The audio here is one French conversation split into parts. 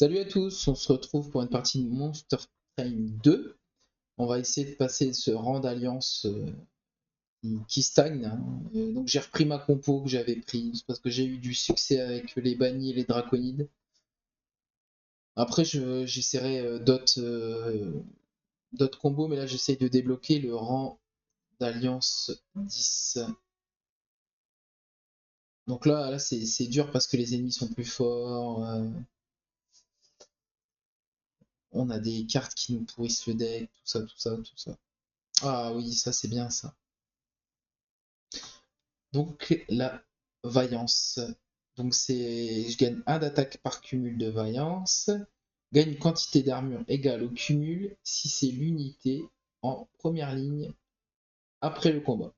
Salut à tous, on se retrouve pour une partie de Monster Train 2. On va essayer de passer ce rang d'alliance qui stagne, hein. Donc j'ai repris ma compo que j'avais prise parce que j'ai eu du succès avec les bannis et les draconides. Après j'essaierai d'autres combos, mais là j'essaye de débloquer le rang d'alliance 10. Donc là c'est dur parce que les ennemis sont plus forts. On a des cartes qui nous pourrissent le deck, tout ça, tout ça, tout ça. Ah oui, ça c'est bien ça. Donc la vaillance. Donc c'est, je gagne 1 d'attaque par cumul de vaillance. Gagne une quantité d'armure égale au cumul si c'est l'unité en première ligne après le combat.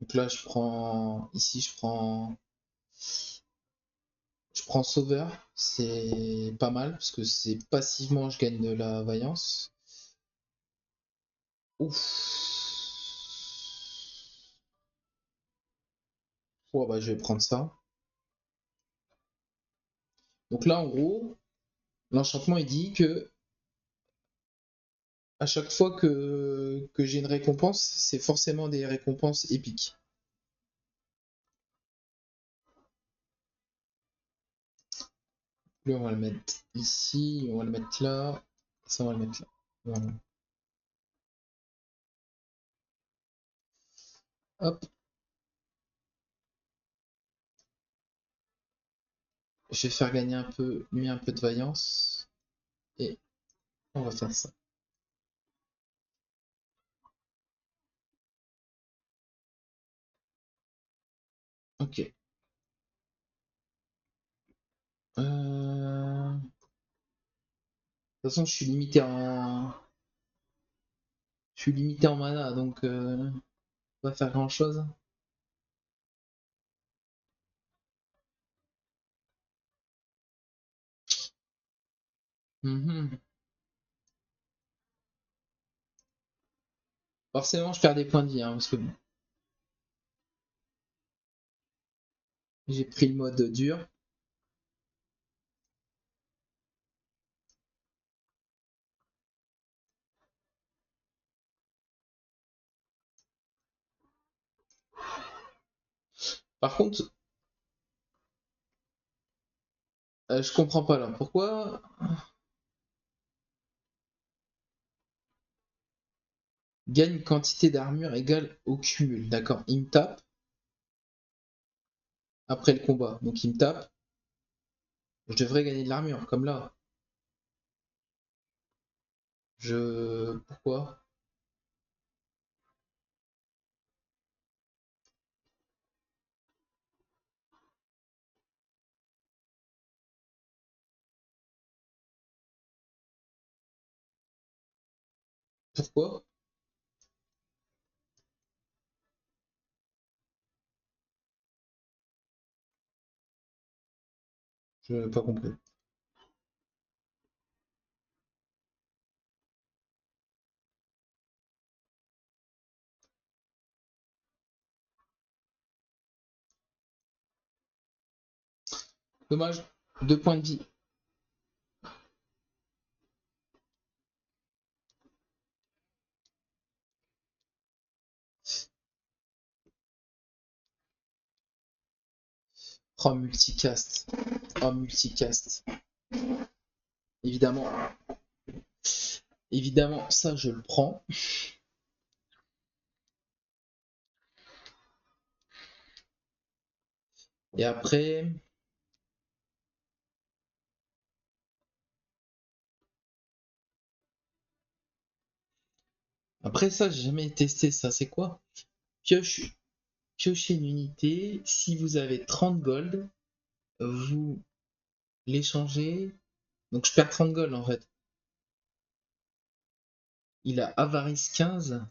Donc là je prends, ici je prends sauveur, c'est pas mal parce que c'est passivement je gagne de la vaillance. Ouf. Oh, bah, je vais prendre ça. Donc là en gros, l'enchantement il dit que à chaque fois que j'ai une récompense, c'est forcément des récompenses épiques. Lui, on va le mettre ici, on va le mettre là, ça, on va le mettre là. Voilà. Hop, je vais faire gagner un peu, lui, un peu de vaillance. Et on va faire ça. Ok. De toute façon, je suis limité en mana, donc pas faire grand chose. Mhm. Forcément, je perds des points de vie, hein, parce que bon, j'ai pris le mode dur. Par contre, je comprends pas là. Pourquoi gagne quantité d'armure égale au cumul? D'accord, il me tape après le combat. Donc il me tape. Je devrais gagner de l'armure, comme là. Pourquoi? Pourquoi? Je n'ai pas compris. Dommage. 2 points de vie. Oh, multicast. Oh, multicast. Évidemment. Évidemment, ça, je le prends. Et après ça, j'ai jamais testé ça. C'est quoi? Pioche, piochez une unité. Si vous avez 30 gold, vous l'échangez. Donc je perds 30 gold en fait. Il a avarice 15.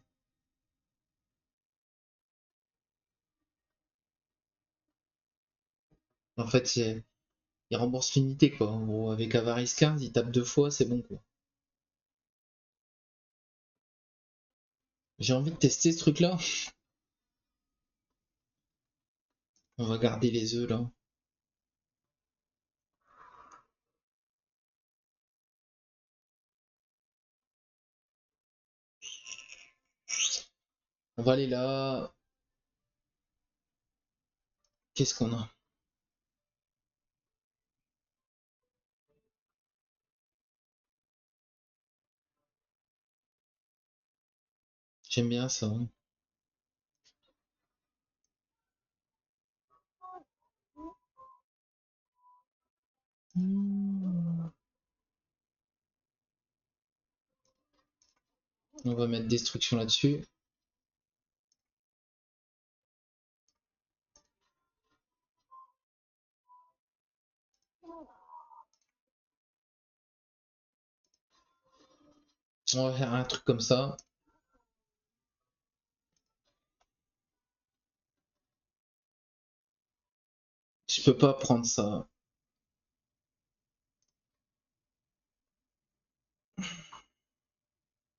En fait, il rembourse l'unité quoi. En gros, avec avarice 15, il tape 2 fois, c'est bon quoi. J'ai envie de tester ce truc-là. On va garder les œufs là. On va aller là. Qu'est-ce qu'on a? J'aime bien ça. Hmm. On va mettre destruction là-dessus. On va faire un truc comme ça. Je peux pas prendre ça.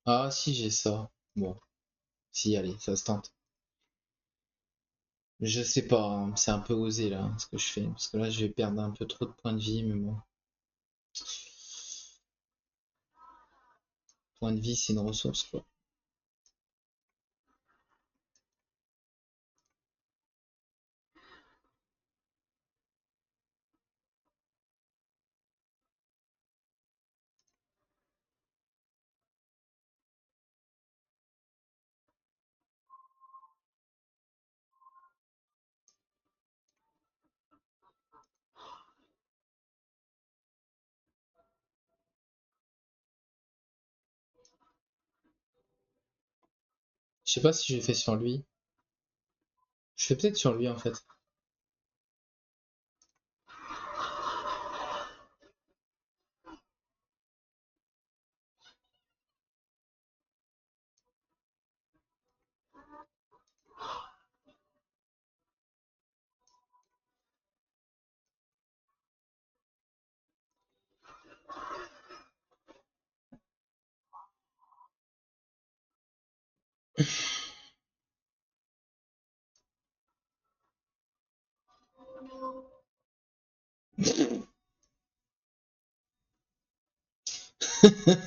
Ah si j'ai ça. Bon, si allez, ça se tente. Je sais pas, hein, c'est un peu osé là ce que je fais. Parce que là je vais perdre un peu trop de points de vie, mais bon. Point de vie c'est une ressource quoi. Je sais pas si je fais sur lui. Je fais peut-être sur lui en fait.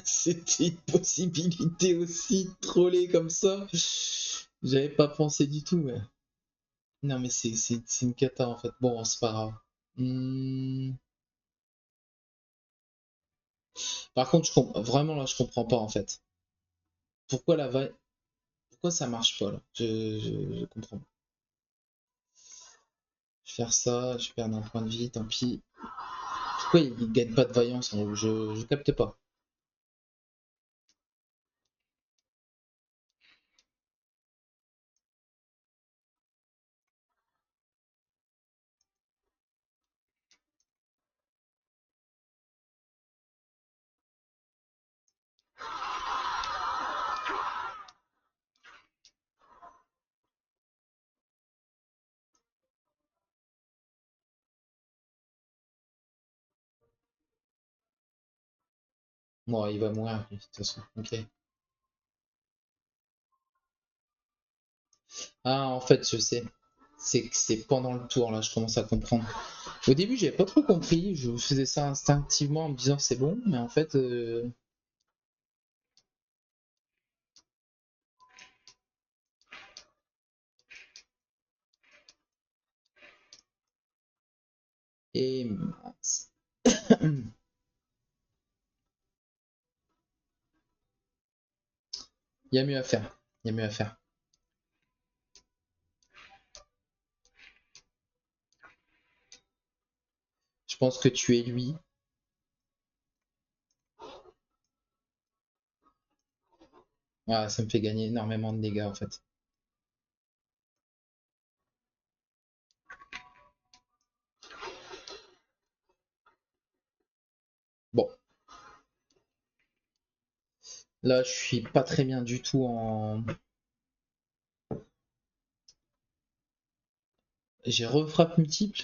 C'était une possibilité aussi de troller comme ça. J'avais pas pensé du tout, mais. Non, mais c'est une cata en fait. Bon, c'est pas grave. Hmm. Par contre, vraiment là, je comprends pas en fait. Pourquoi la va... Pourquoi ça marche pas là? Je comprends pas. Je vais faire ça, je perds un point de vie, tant pis. Pourquoi il gagne pas de vaillance en haut? Je capte pas. Bon, il va mourir lui, de toute façon. Ok. Ah, en fait, je sais. C'est que c'est pendant le tour là, je commence à comprendre. Au début, j'avais pas trop compris. Je faisais ça instinctivement en me disant c'est bon, mais en fait. Et mince. Il y a mieux à faire. Il y a mieux à faire. Je pense que tu es lui. Ah, ça me fait gagner énormément de dégâts en fait. Bon, là je suis pas très bien du tout en. J'ai refrappe multiple.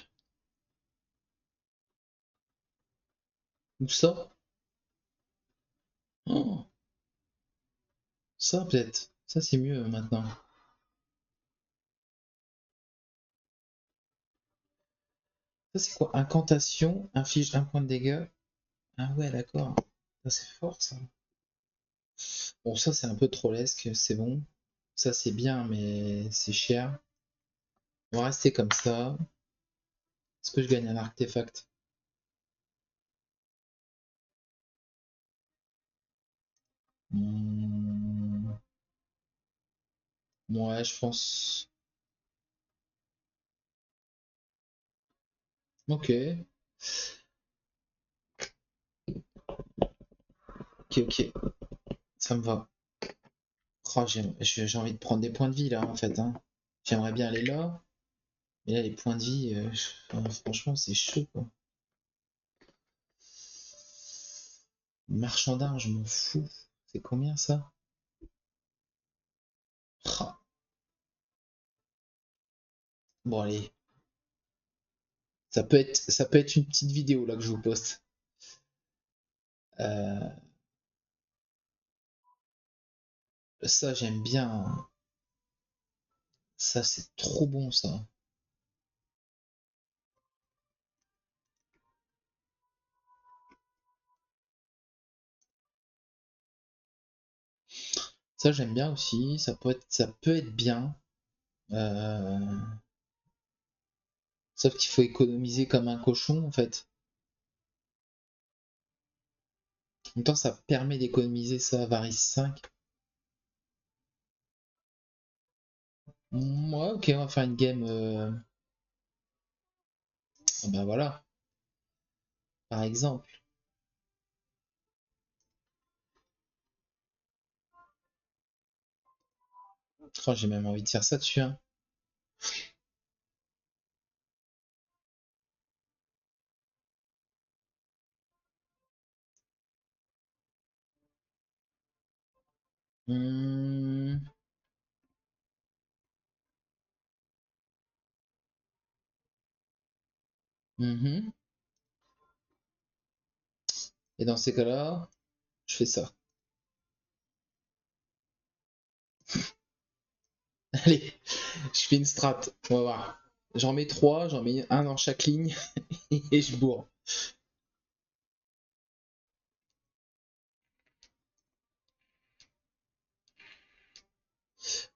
Ou ça? Oh, ça peut-être. Ça, c'est mieux maintenant. Ça, c'est quoi? Incantation, inflige un point de dégâts. Ah ouais, d'accord. Ça, c'est fort, ça. Bon, ça, c'est un peu trollesque, c'est bon. Ça, c'est bien, mais c'est cher. On va rester comme ça. Est-ce que je gagne un artefact? Hmm, ouais, je pense. Ok. Ok, ok. Ça me va. Oh, j'ai envie de prendre des points de vie là en fait, hein. J'aimerais bien aller là, mais là les points de vie, enfin, franchement c'est chaud quoi. Marchand d'armes, je m'en fous. C'est combien ça? Ah. Bon allez, ça peut être une petite vidéo là que je vous poste. Euh, ça j'aime bien. Ça c'est trop bon ça. Ça j'aime bien aussi. Ça peut être bien. Euh, Sauf qu'il faut économiser comme un cochon en fait. En même temps ça permet d'économiser ça, Varys 5. Ouais, ok, on va faire une game. Ah bah voilà, par exemple. Oh, j'ai même envie de faire ça dessus, hein. Hmm, mhm. Et dans ces cas-là, je fais ça. Allez, je fais une strat. On va voir. J'en mets trois, j'en mets un dans chaque ligne et je bourre.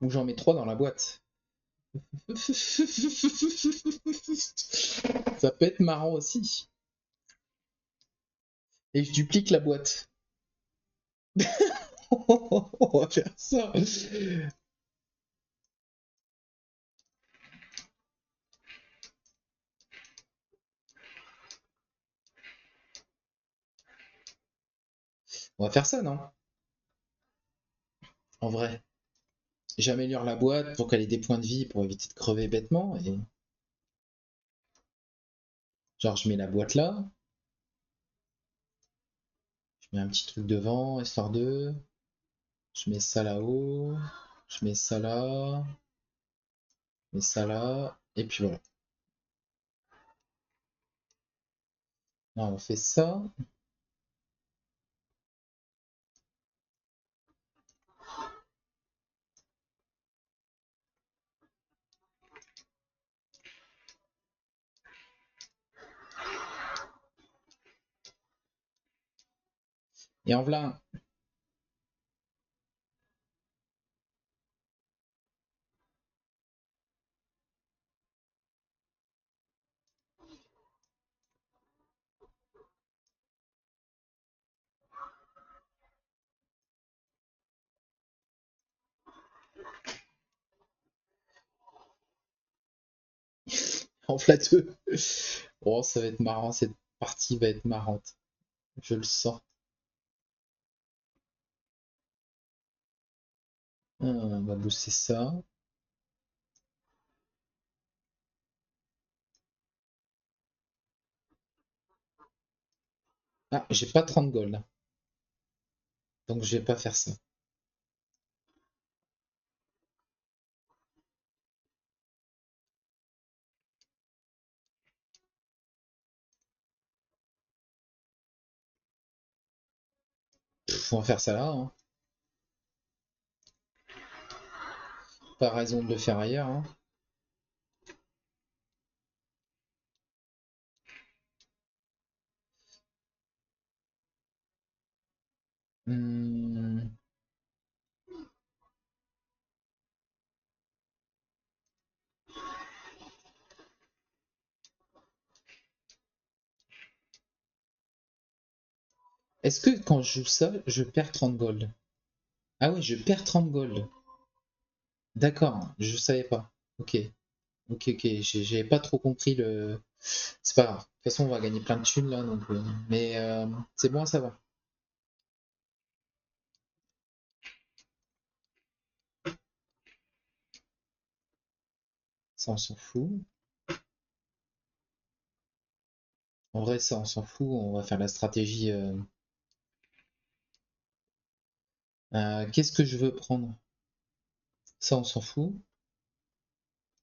Ou j'en mets trois dans la boîte. Ça peut être marrant aussi. Et je duplique la boîte. On va faire ça. On va faire ça, non? En vrai. J'améliore la boîte pour qu'elle ait des points de vie pour éviter de crever bêtement. Et genre, je mets la boîte là. Je mets un petit truc devant, histoire de. Je mets ça là-haut. Je mets ça là. Je mets ça là. Et puis voilà. Là, on fait ça. Et en voilà. En flat 2. Oh, ça va être marrant. Cette partie va être marrante. Je le sens. On va booster ça. Ah, j'ai pas 30 gold. Donc je vais pas faire ça. On va faire ça là, hein. Pas raison de le faire ailleurs, hein. Hmm. Est-ce que quand je joue ça, je perds 30 gold? Ah ouais, je perds 30 gold. D'accord, je savais pas. Ok, ok. J'avais pas trop compris le. C'est pas grave. De toute façon, on va gagner plein de thunes là, donc. Mais c'est bon à savoir. Ça, on s'en fout. En vrai, ça, on s'en fout. On va faire la stratégie. Qu'est-ce que je veux prendre? Ça, on s'en fout.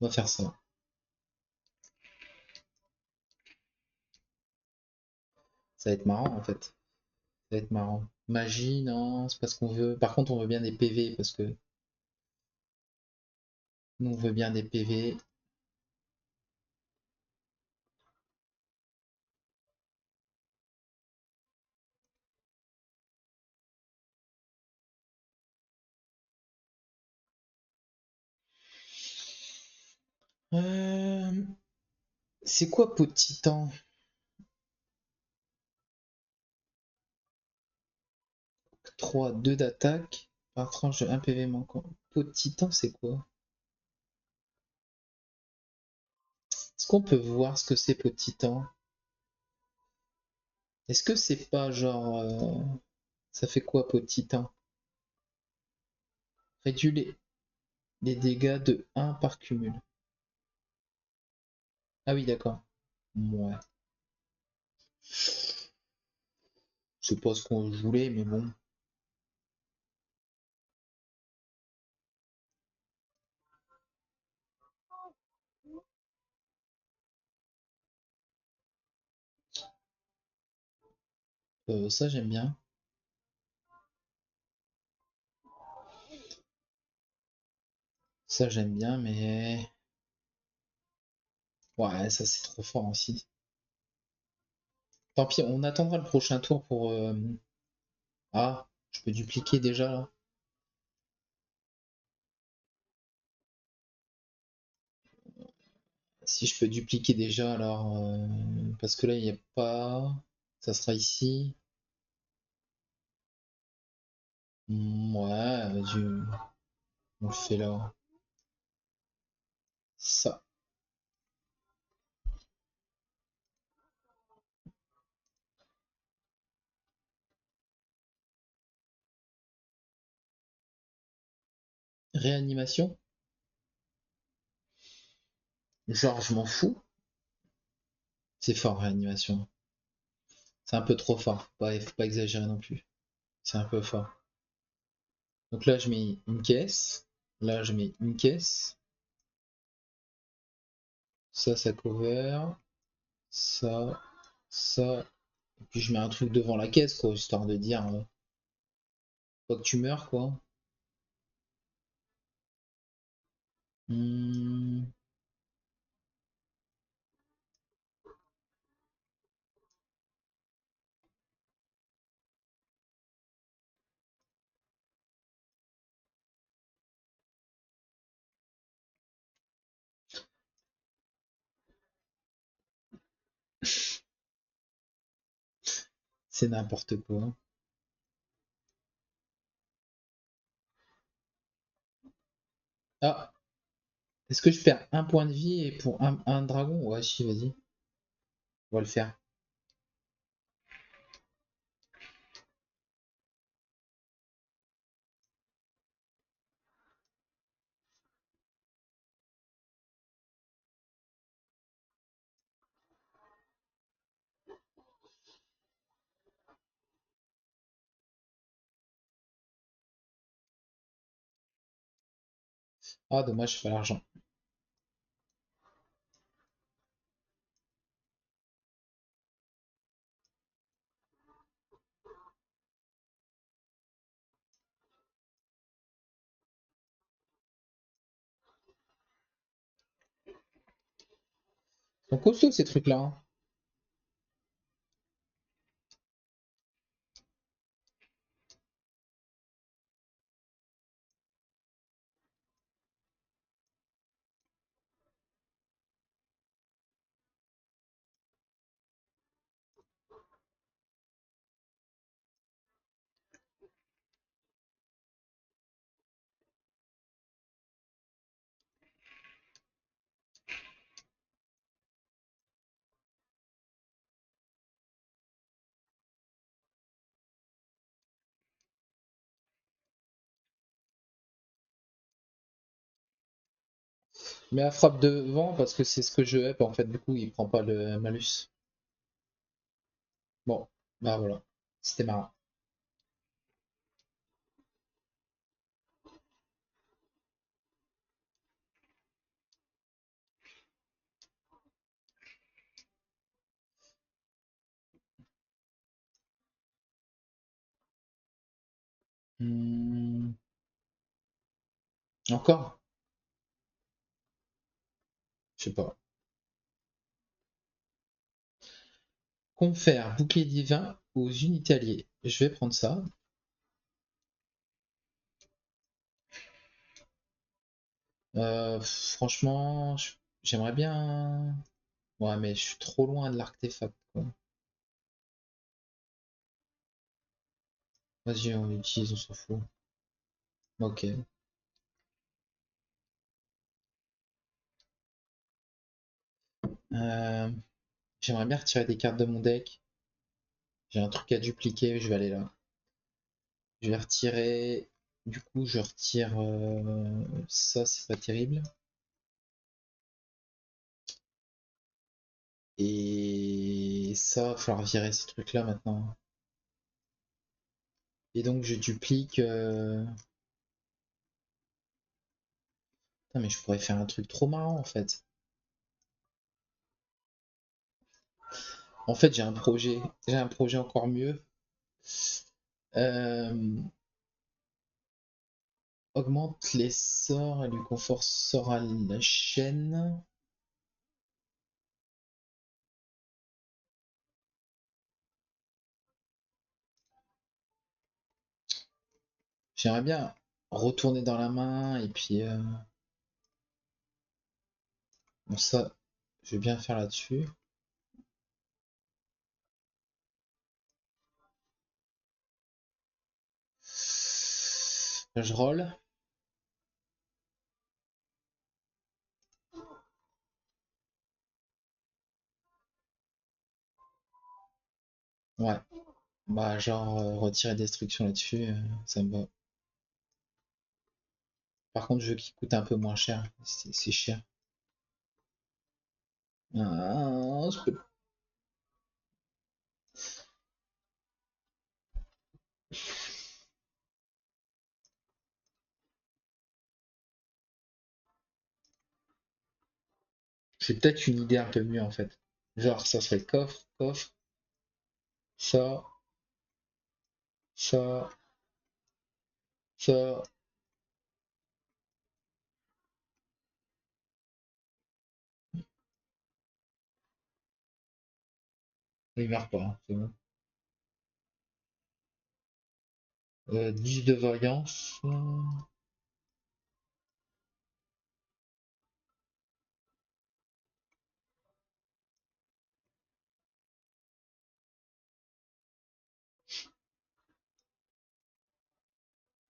On va faire ça. Ça va être marrant en fait. Ça va être marrant. Magie, non, c'est pas ce qu'on veut. Par contre, on veut bien des PV parce que nous, on veut bien des PV. Euh, C'est quoi pot de titan? 3, 2 d'attaque. Par tranche de 1 PV manquant. Pot de titan, c'est quoi? Est-ce qu'on peut voir ce que c'est pot de titan? Est-ce que c'est pas genre. Ça fait quoi pot de titan? Réduit les dégâts de 1 par cumul. Ah oui, d'accord. Ouais. C'est pas ce qu'on voulait, mais bon. Ça, j'aime bien. Ça, j'aime bien, mais. Ouais, ça, c'est trop fort aussi. Tant pis, on attendra le prochain tour pour. Ah, je peux dupliquer déjà là. Si je peux dupliquer déjà, alors. Parce que là, il n'y a pas. Ça sera ici. Ouais, on le fait là. Ça. Réanimation. Genre, je m'en fous. C'est fort, réanimation. C'est un peu trop fort. Faut pas exagérer non plus. C'est un peu fort. Donc là, je mets une caisse. Là, je mets une caisse. Ça cover. Ça, ça. Et puis je mets un truc devant la caisse, quoi, histoire de dire pas que tu meurs, quoi. Hmm, c'est n'importe quoi. Ah, est-ce que je perds un point de vie et pour un dragon? Ouais, si, vas-y, on va le faire. Ah, dommage, j'ai pas l'argent. Sont costauds ces trucs-là, hein. Mais à frappe devant parce que c'est ce que je hep en fait, du coup il prend pas le malus. Bon, bah voilà, c'était marrant. Hmm, encore? Je sais pas. Confère bouclier divin aux unités alliées. Je vais prendre ça. Franchement, j'aimerais bien. Ouais, mais je suis trop loin de l'artefact, quoi. Vas-y, on l'utilise, on s'en fout. Ok. Euh, J'aimerais bien retirer des cartes de mon deck. J'ai un truc à dupliquer, je vais aller là. Je vais retirer. Du coup, je retire ça, c'est pas terrible. Et ça, va falloir virer ces trucs-là maintenant. Et donc, je duplique. Putain, mais je pourrais faire un truc trop marrant en fait. En fait, j'ai un projet. J'ai un projet encore mieux. Euh, Augmente les sorts et lui confère sort à la chaîne. J'aimerais bien retourner dans la main et puis bon ça, je vais bien faire là-dessus. Je roll. Ouais. Bah genre retirer destruction là-dessus, ça me va. Par contre, je veux qu'il coûte un peu moins cher. C'est cher. Ah, j'ai peut-être une idée un peu mieux en fait. Genre ça serait coffre, coffre, ça, ça, ça. Il meurt pas, hein, c'est bon. 10 de variance.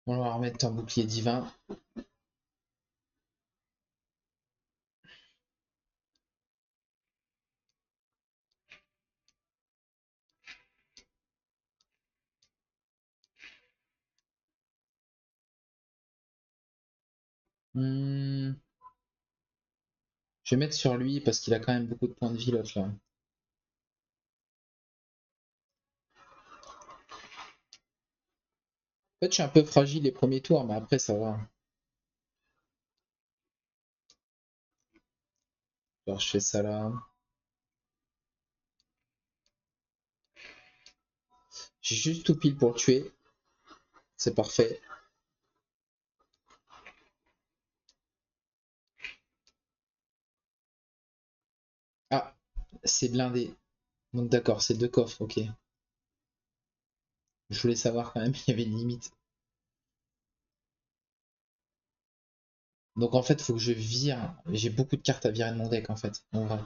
On va remettre un bouclier divin. Hmm, je vais mettre sur lui parce qu'il a quand même beaucoup de points de vie l'autre là. En fait, je suis un peu fragile les premiers tours, mais après ça va. Alors je fais ça là. J'ai juste tout pile pour le tuer. C'est parfait. Ah, C'est blindé. Donc d'accord, c'est deux coffres, ok. Je voulais savoir quand même, il y avait une limite. Donc en fait, faut que je vire. J'ai beaucoup de cartes à virer de mon deck en fait, en vrai.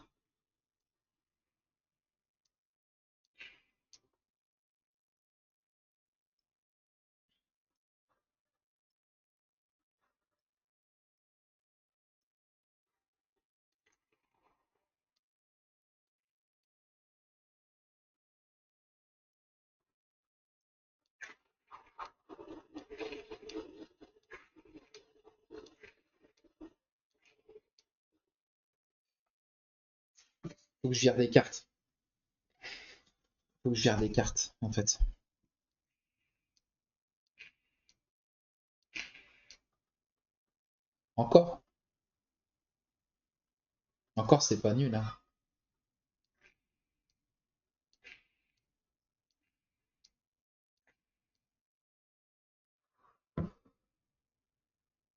Faut que je vire des cartes. Faut que je vire des cartes, en fait. Encore? Encore, c'est pas nul, hein.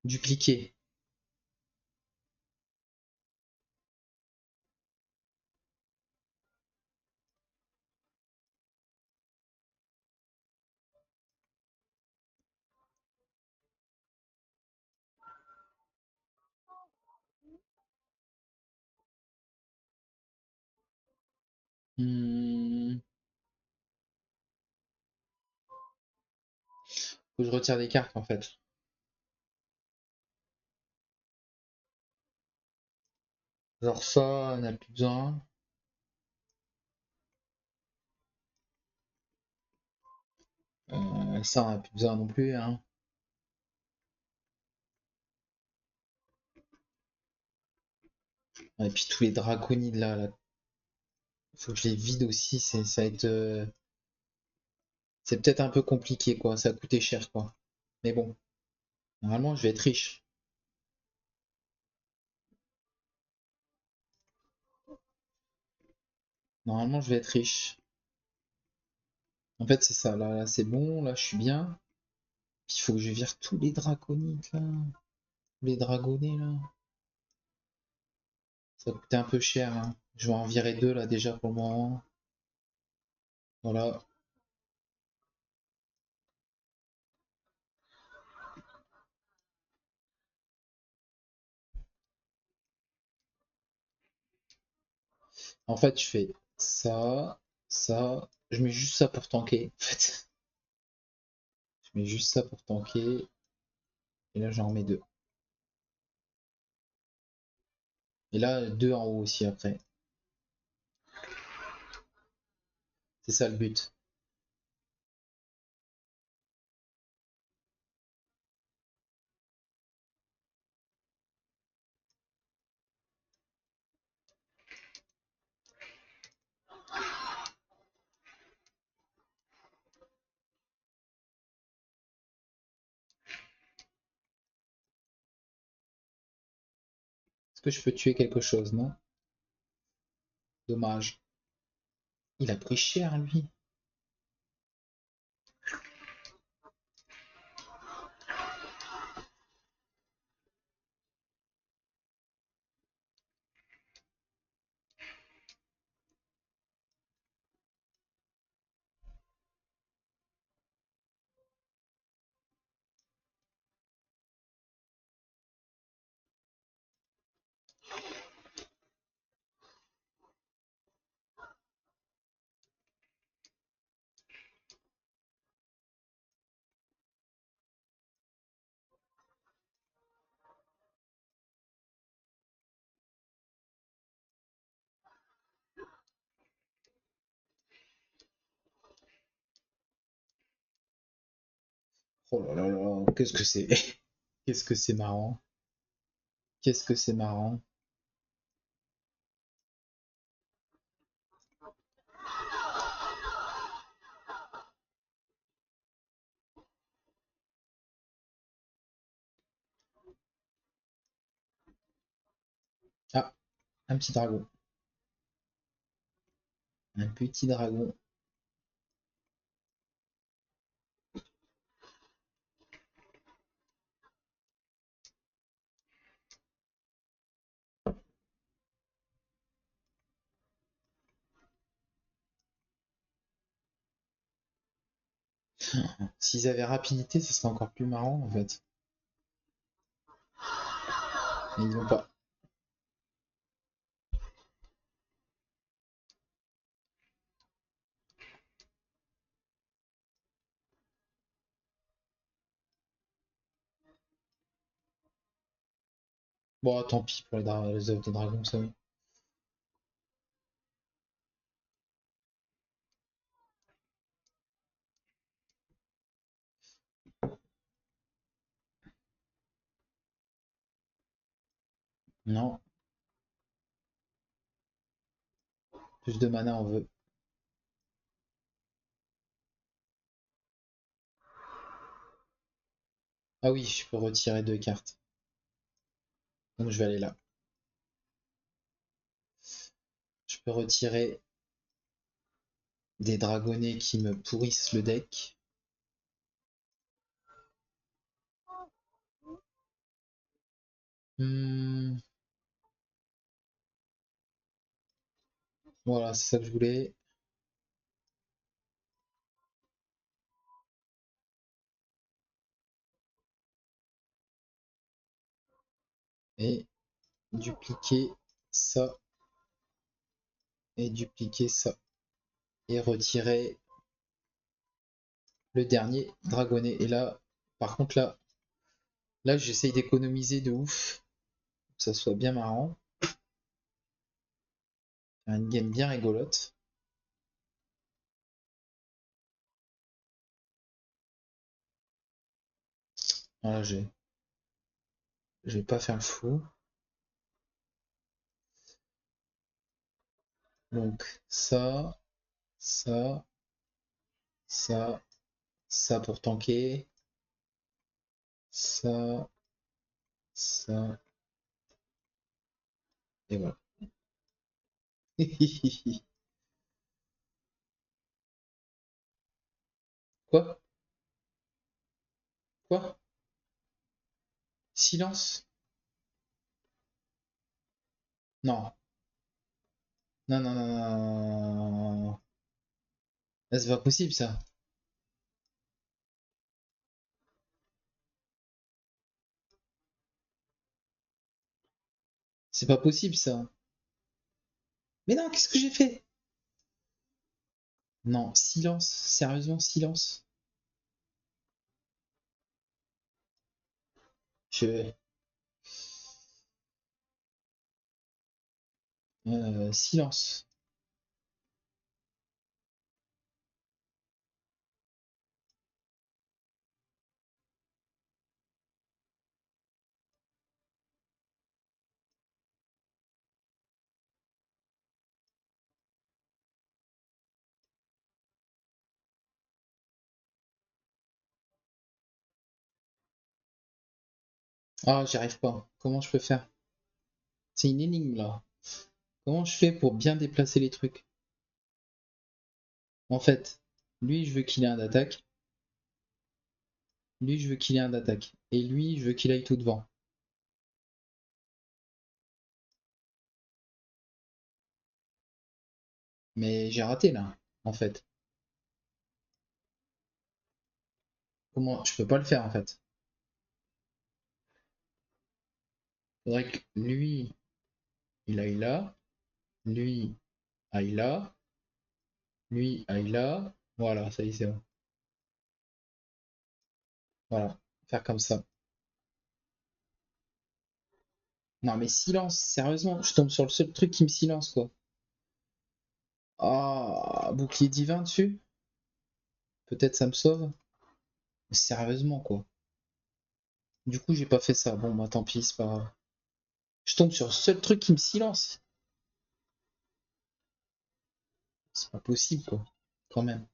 Dupliquer. Hmm, faut que je retire des cartes, en fait. Genre ça, on n'a plus besoin. Ça, on n'a plus besoin non plus, hein. Et puis tous les draconides là, faut que je les vide aussi, ça va être... c'est peut-être un peu compliqué, quoi. Ça a coûté cher, quoi. Mais bon, normalement, je vais être riche. Normalement, je vais être riche. En fait, c'est ça. Là, c'est bon. Là, je suis bien. Puis il faut que je vire tous les draconides, là. Tous les dragonnés, là. Ça coûtait un peu cher, hein. Je vais en virer deux, là, déjà, pour le moment. Voilà. En fait, je fais ça, ça. Je mets juste ça pour tanker, en fait. Je mets juste ça pour tanker. Et là, j'en remets deux. Et là, deux en haut aussi, après. C'est ça le but. Est-ce que je peux tuer quelque chose, non? Dommage. Il a pris cher, lui. Oh là là là, qu'est-ce que c'est? Qu'est-ce que c'est marrant? Qu'est-ce que c'est marrant? Ah, un petit dragon. Un petit dragon. S'ils avaient rapidité, ça serait encore plus marrant en fait. Mais ils n'ont pas. Bon, tant pis pour les œufs de dragon, ça. Non, plus de mana on veut. Ah oui, je peux retirer 2 cartes. Donc je vais aller là. Je peux retirer des dragonnets qui me pourrissent le deck. Hmm, voilà, c'est ça que je voulais. Et dupliquer ça. Et dupliquer ça. Et retirer le dernier dragonnet. Et là, par contre, là j'essaye d'économiser de ouf. Pour que ça soit bien marrant. Faire une game bien rigolote. Voilà, je vais pas faire le fou. Donc ça, ça, ça pour tanker. Ça, ça, et voilà. Quoi? Quoi? Silence? Non. Non, non, non, non, non. Là, c'est pas possible ça. C'est pas possible ça. Mais non, qu'est-ce que j'ai fait? Non, silence. Sérieusement, silence. Je... silence. Ah, j'y arrive pas. Comment je peux faire? C'est une énigme là. Comment je fais pour bien déplacer les trucs? En fait, lui, je veux qu'il ait un d'attaque. Lui, je veux qu'il ait un d'attaque. Et lui, je veux qu'il aille tout devant. Mais j'ai raté là, en fait. Comment? Je peux pas le faire en fait. Faudrait que lui, il aille là. Lui aille là. Lui aille là. Voilà, ça y est, c'est bon. Voilà. Faire comme ça. Non mais silence, sérieusement, je tombe sur le seul truc qui me silence quoi. Ah, bouclier divin dessus? Peut-être ça me sauve? Mais sérieusement quoi. Du coup, j'ai pas fait ça. Bon, bah tant pis, c'est pas grave. Je tombe sur le seul truc qui me silence. C'est pas possible quoi. Quand même.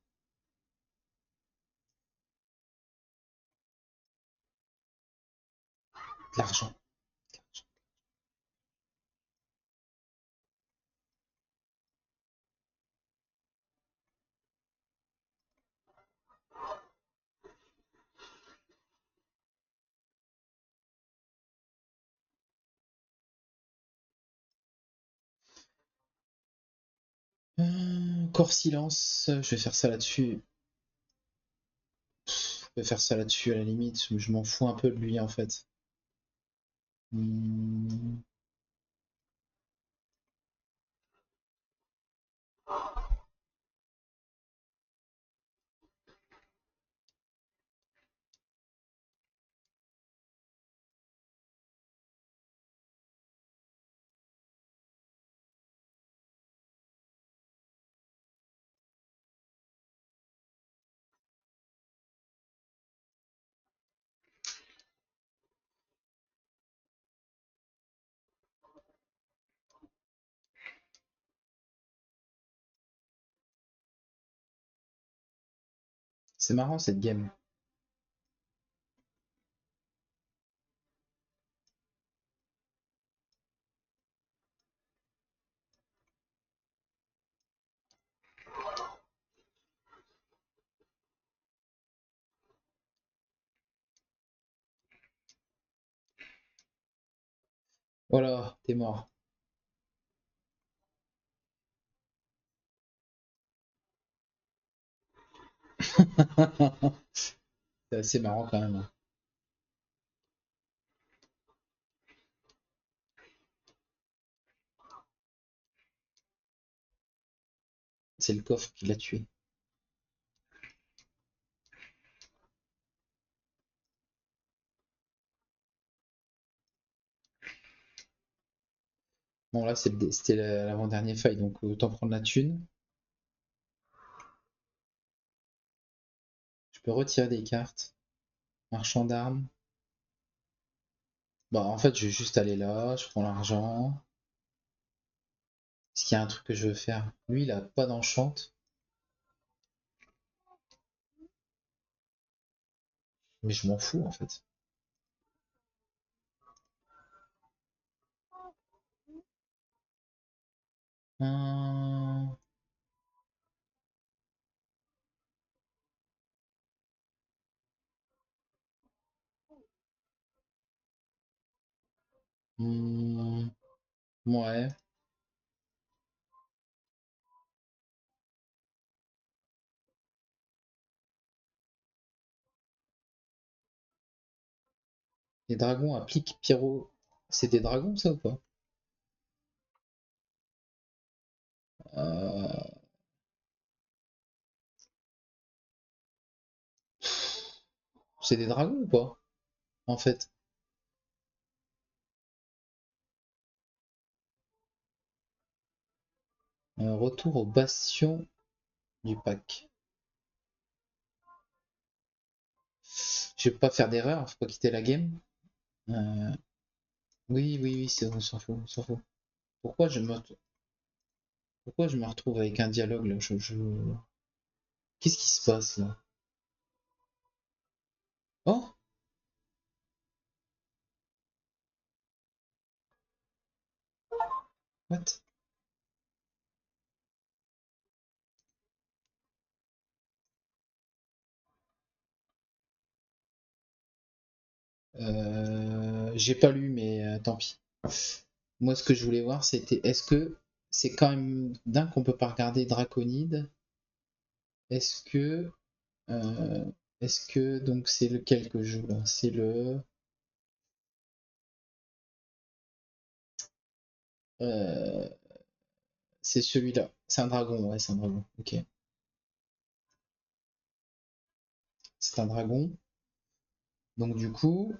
De l'argent. Encore silence. Je vais faire ça là-dessus. peux faire ça là-dessus à la limite, je m'en fous un peu de lui en fait. Hmm. C'est marrant cette game. Voilà, t'es mort. C'est assez marrant quand même, hein. C'est le coffre qui l'a tué. Bon là c'était l'avant-dernier faille, donc autant prendre la thune. Je peux retirer des cartes. Marchand d'armes. Bah en fait je vais juste aller là, je prends l'argent. Est-ce qu'il y a un truc que je veux faire? Lui il a pas d'enchant. Mais je m'en fous en fait. Hum, hum, ouais. Les dragons appliquent pyro. C'est des dragons ça ou pas? Euh, C'est des dragons ou pas? En fait. Retour au bastion du pack. Je vais pas faire d'erreur, faut pas quitter la game. Euh, oui, oui, oui, c'est on s'en fout, on s'en fout. Pourquoi je me, pourquoi je me retrouve avec un dialogue là? Qu'est-ce qui se passe là? Oh, what? J'ai pas lu, mais tant pis. Moi, ce que je voulais voir, c'était est-ce que c'est quand même dingue qu'on peut pas regarder Draconide? Est-ce que euh, est-ce que donc c'est lequel que je joue là? Euh, c'est celui-là. C'est un dragon, ouais, c'est un dragon. Ok, c'est un dragon. Donc du coup,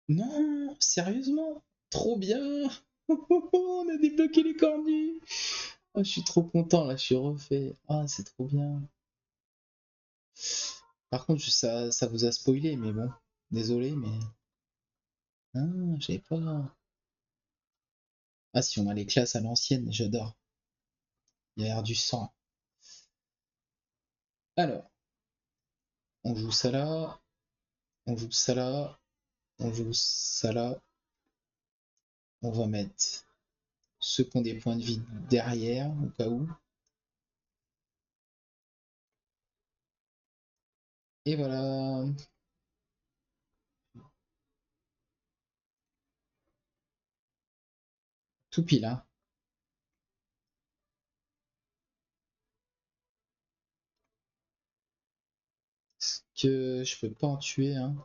non, sérieusement, trop bien. On a débloqué les cornus. Oh, je suis trop content là, je suis refait. Ah, c'est trop bien. Par contre, ça vous a spoilé, mais bon, désolé, mais ah, j'avais pas. Ah, si on a les classes à l'ancienne, j'adore. Il y a l'air du sang. Alors, on joue ça là, on joue ça là, on joue ça là. On va mettre ceux qui ont des points de vie derrière, au cas où. Et voilà, tout pile, hein. que je peux pas en tuer, hein.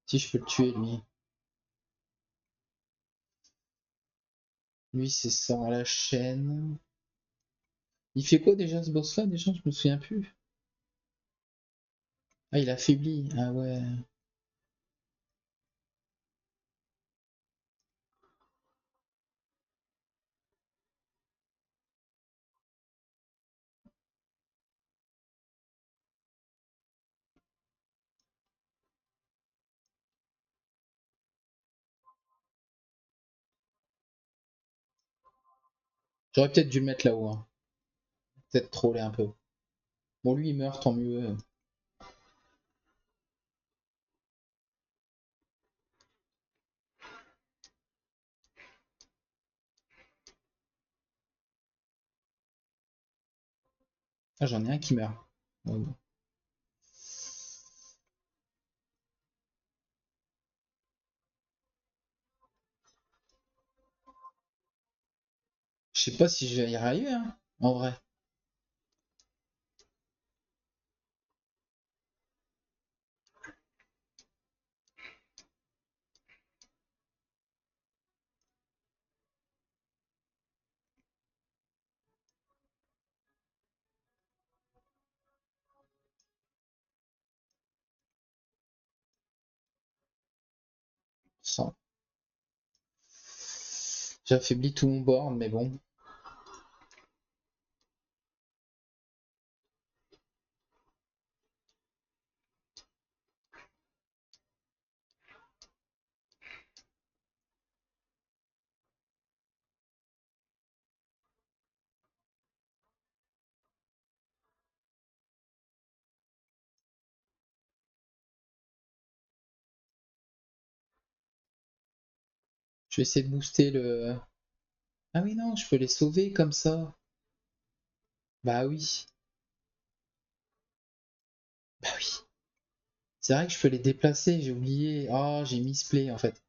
Si je peux le tuer, lui. Lui, c'est ça, la chaîne. Il fait quoi déjà ce boss-là? Déjà, je me souviens plus. Ah, il affaiblit. Ah ouais. J'aurais peut-être dû le mettre là-haut, hein. Peut-être troller un peu. Bon, lui, il meurt, tant mieux. Ah, j'en ai un qui meurt. Ouais. Je sais pas si je vais y arriver, hein, en vrai. Sans. J'affaiblis tout mon board, mais bon. Je vais essayer de booster le... Ah oui, non, je peux les sauver comme ça. Bah oui. Bah oui. C'est vrai que je peux les déplacer, j'ai oublié. Ah, j'ai misplay en fait.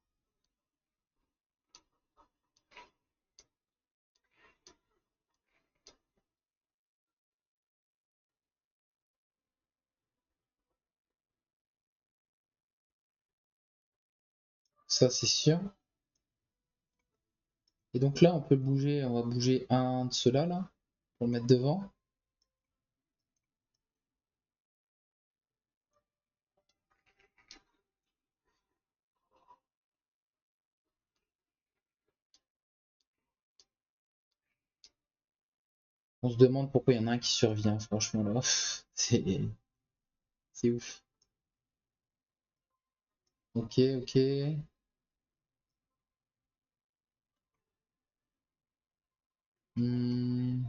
Ça, c'est sûr. Et donc là, on peut le bouger. On va bouger un de ceux-là, là, pour le mettre devant. On se demande pourquoi il y en a un qui survient, franchement, là. C'est ouf. Ok, ok. Hmm,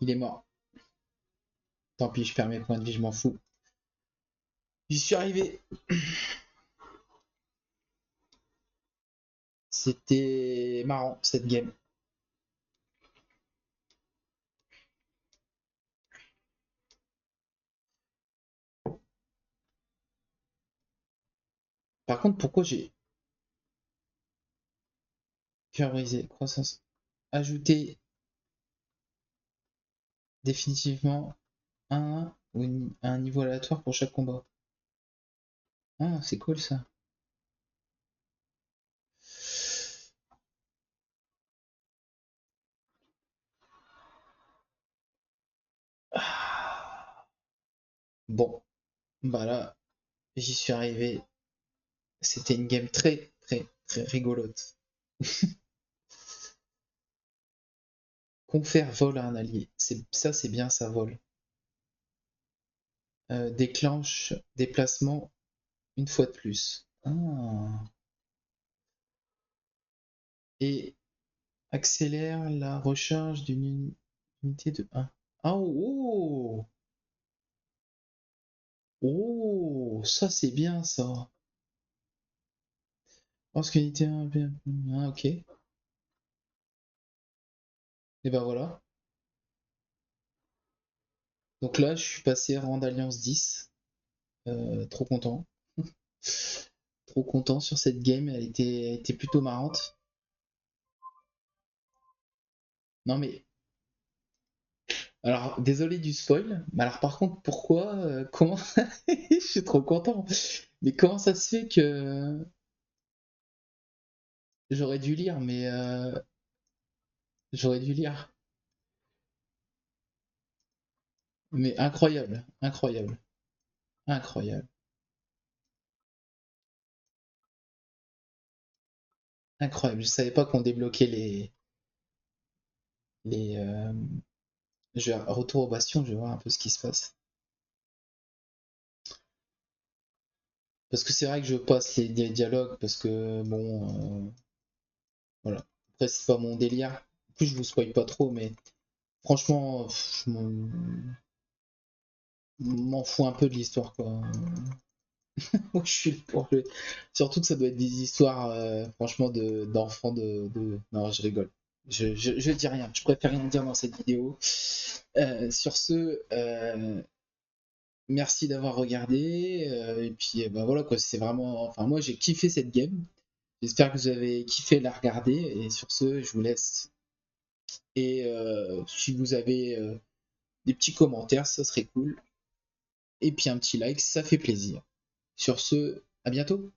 il est mort. Tant pis, je perds mes points de vie, je m'en fous. J'y suis arrivé. C'était marrant, cette game. Par contre, pourquoi j'ai cœur brisé, croissance, ajouter définitivement un niveau aléatoire pour chaque combat. Ah, c'est cool ça. Ah. Bon, bah là, j'y suis arrivé. C'était une game très, très, très rigolote. Confère vol à un allié. Ça, c'est bien, ça vole. Déclenche déplacement une fois de plus. Ah. Et accélère la recharge d'une unité de 1. Ah, oh! Oh! Ça, c'est bien, ça. pense qu'unité 1, ah, ok. Et ben voilà. Donc là, je suis passé rang d'Alliance 10. Trop content. Trop content sur cette game, elle était plutôt marrante. Non mais, alors désolé du spoil, mais alors par contre pourquoi, comment, je suis trop content. Mais comment ça se fait que j'aurais dû lire, mais j'aurais dû lire. Mais incroyable, incroyable, incroyable, incroyable. Je savais pas qu'on débloquait les. Je vais retour au bastion, je vais voir un peu ce qui se passe. Parce que c'est vrai que je passe les dialogues parce que bon, voilà. Après c'est pas mon délire. En plus je vous spoil pas trop, mais franchement, je m'en fous un peu de l'histoire quoi. Moi je suis pour le. Surtout que ça doit être des histoires, franchement, d'enfants Non, je rigole. Je dis rien. Je préfère rien dire dans cette vidéo. Sur ce, merci d'avoir regardé. Et puis, bah voilà quoi. C'est vraiment. Enfin, moi j'ai kiffé cette game. J'espère que vous avez kiffé la regarder. Et sur ce, je vous laisse. Et si vous avez des petits commentaires, ça serait cool. Et puis un petit like, ça fait plaisir. Sur ce, à bientôt.